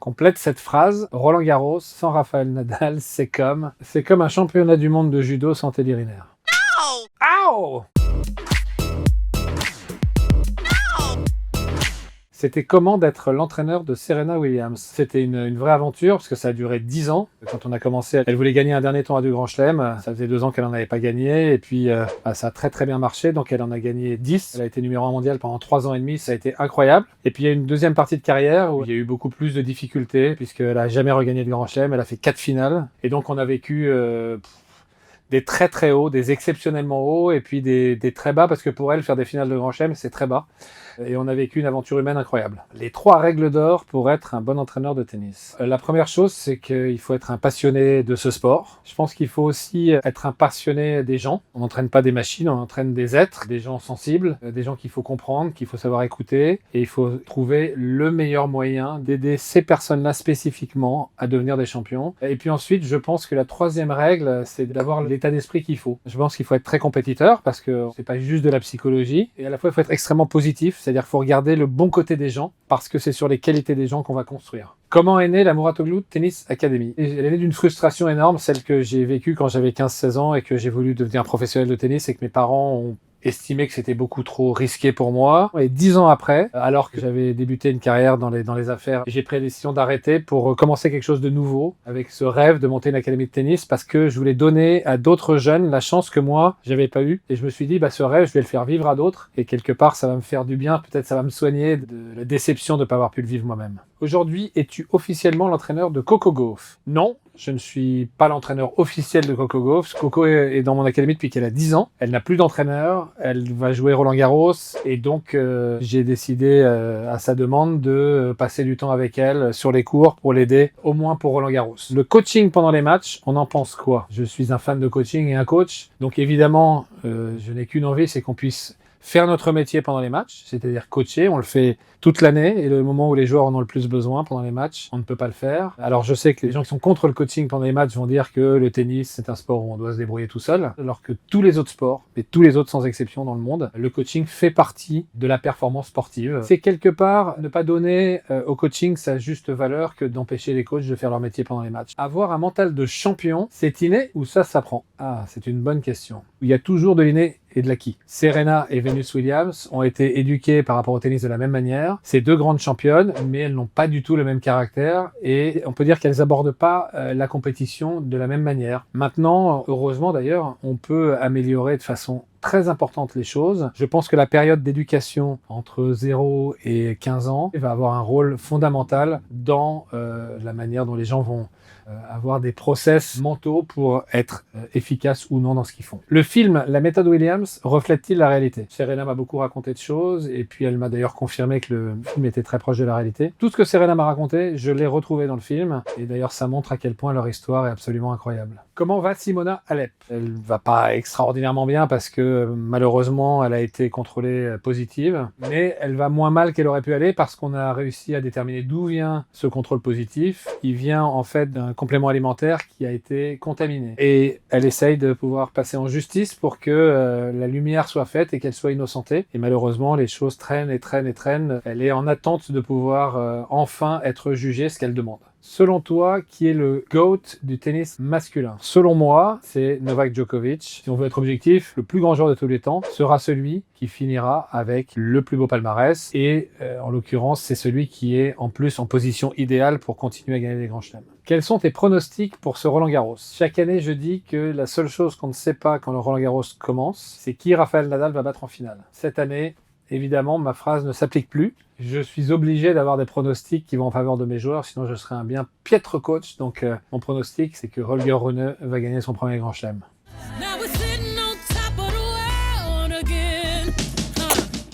Complète cette phrase, Roland Garros sans Rafael Nadal, c'est comme un championnat du monde de judo sans Teddy Riner. Ow! C'était comment d'être l'entraîneur de Serena Williams. C'était une vraie aventure, parce que ça a duré 10 ans. Quand on a commencé, elle voulait gagner un dernier tournoi du Grand Chelem. Ça faisait 2 ans qu'elle n'en avait pas gagné, et puis ça a très très bien marché, donc elle en a gagné 10. Elle a été numéro 1 mondial pendant 3 ans et demi, ça a été incroyable. Et puis il y a une deuxième partie de carrière où il y a eu beaucoup plus de difficultés, puisqu'elle n'a jamais regagné de Grand Chelem, elle a fait 4 finales. Et donc on a vécu des très très hauts, des exceptionnellement hauts, et puis des très bas, parce que pour elle, faire des finales de Grand Chelem, c'est très bas. Et on a vécu une aventure humaine incroyable. Les 3 règles d'or pour être un bon entraîneur de tennis. La première chose, c'est qu'il faut être un passionné de ce sport. Je pense qu'il faut aussi être un passionné des gens. On n'entraîne pas des machines, on entraîne des êtres, des gens sensibles, des gens qu'il faut comprendre, qu'il faut savoir écouter. Et il faut trouver le meilleur moyen d'aider ces personnes-là spécifiquement à devenir des champions. Et puis ensuite, je pense que la 3e règle, c'est d'avoir l'état d'esprit qu'il faut. Je pense qu'il faut être très compétiteur, parce que c'est pas juste de la psychologie. Et à la fois, il faut être extrêmement positif. C'est-à-dire qu'il faut regarder le bon côté des gens, parce que c'est sur les qualités des gens qu'on va construire. Comment est née la Mouratoglou Tennis Academy? Elle est née d'une frustration énorme, celle que j'ai vécue quand j'avais 15-16 ans et que j'ai voulu devenir professionnel de tennis, et que mes parents ont estimé que c'était beaucoup trop risqué pour moi. Et 10 ans après, alors que j'avais débuté une carrière dans les affaires, j'ai pris la décision d'arrêter pour commencer quelque chose de nouveau, avec ce rêve de monter une académie de tennis, parce que je voulais donner à d'autres jeunes la chance que moi, j'avais pas eu. Et je me suis dit, ce rêve, je vais le faire vivre à d'autres, et quelque part, ça va me faire du bien, peut-être ça va me soigner de la déception de ne pas avoir pu le vivre moi-même. Aujourd'hui, es-tu officiellement l'entraîneur de Coco Gauff? Non, je ne suis pas l'entraîneur officiel de Coco Gauff. Coco est dans mon académie depuis qu'elle a 10 ans. Elle n'a plus d'entraîneur, elle va jouer Roland Garros, et donc j'ai décidé à sa demande de passer du temps avec elle sur les cours pour l'aider, au moins pour Roland Garros. Le coaching pendant les matchs, on en pense quoi? Je suis un fan de coaching et un coach, donc évidemment, je n'ai qu'une envie, c'est qu'on puisse faire notre métier pendant les matchs, c'est-à-dire coacher. On le fait toute l'année, et le moment où les joueurs en ont le plus besoin pendant les matchs, on ne peut pas le faire. Alors je sais que les gens qui sont contre le coaching pendant les matchs vont dire que le tennis, c'est un sport où on doit se débrouiller tout seul, alors que tous les autres sports, et tous les autres sans exception dans le monde, le coaching fait partie de la performance sportive. C'est quelque part ne pas donner au coaching sa juste valeur que d'empêcher les coachs de faire leur métier pendant les matchs. Avoir un mental de champion, c'est inné ou ça s'apprend? Ah, c'est une bonne question. Il y a toujours de l'inné et de l'acquis. Serena et Venus Williams ont été éduquées par rapport au tennis de la même manière. C'est 2 grandes championnes, mais elles n'ont pas du tout le même caractère, et on peut dire qu'elles abordent pas la compétition de la même manière. Maintenant, heureusement d'ailleurs, on peut améliorer de façon très importante les choses. Je pense que la période d'éducation entre 0 et 15 ans va avoir un rôle fondamental dans la manière dont les gens vont avoir des process mentaux pour être efficaces ou non dans ce qu'ils font. Le film La méthode Williams reflète-t-il la réalité? Serena m'a beaucoup raconté de choses, et puis elle m'a d'ailleurs confirmé que le film était très proche de la réalité. Tout ce que Serena m'a raconté, je l'ai retrouvé dans le film, et d'ailleurs ça montre à quel point leur histoire est absolument incroyable. Comment va Simona Halep? Elle va pas extraordinairement bien, parce que malheureusement elle a été contrôlée positive, mais elle va moins mal qu'elle aurait pu aller, parce qu'on a réussi à déterminer d'où vient ce contrôle positif. Il vient en fait d'un complément alimentaire qui a été contaminé, et elle essaye de pouvoir passer en justice pour que la lumière soit faite et qu'elle soit innocentée, et malheureusement les choses traînent et traînent et traînent. Elle est en attente de pouvoir enfin être jugée, ce qu'elle demande. Selon toi, qui est le GOAT du tennis masculin? Selon moi, c'est Novak Djokovic. Si on veut être objectif, le plus grand joueur de tous les temps sera celui qui finira avec le plus beau palmarès, et en l'occurrence, c'est celui qui est en plus en position idéale pour continuer à gagner des grands chelems. Quels sont tes pronostics pour ce Roland Garros? Chaque année, je dis que la seule chose qu'on ne sait pas quand le Roland Garros commence, c'est qui Rafael Nadal va battre en finale. Cette année, évidemment, ma phrase ne s'applique plus. Je suis obligé d'avoir des pronostics qui vont en faveur de mes joueurs, sinon je serai un bien piètre coach. Donc mon pronostic, c'est que Holger Rune va gagner son premier grand chelem.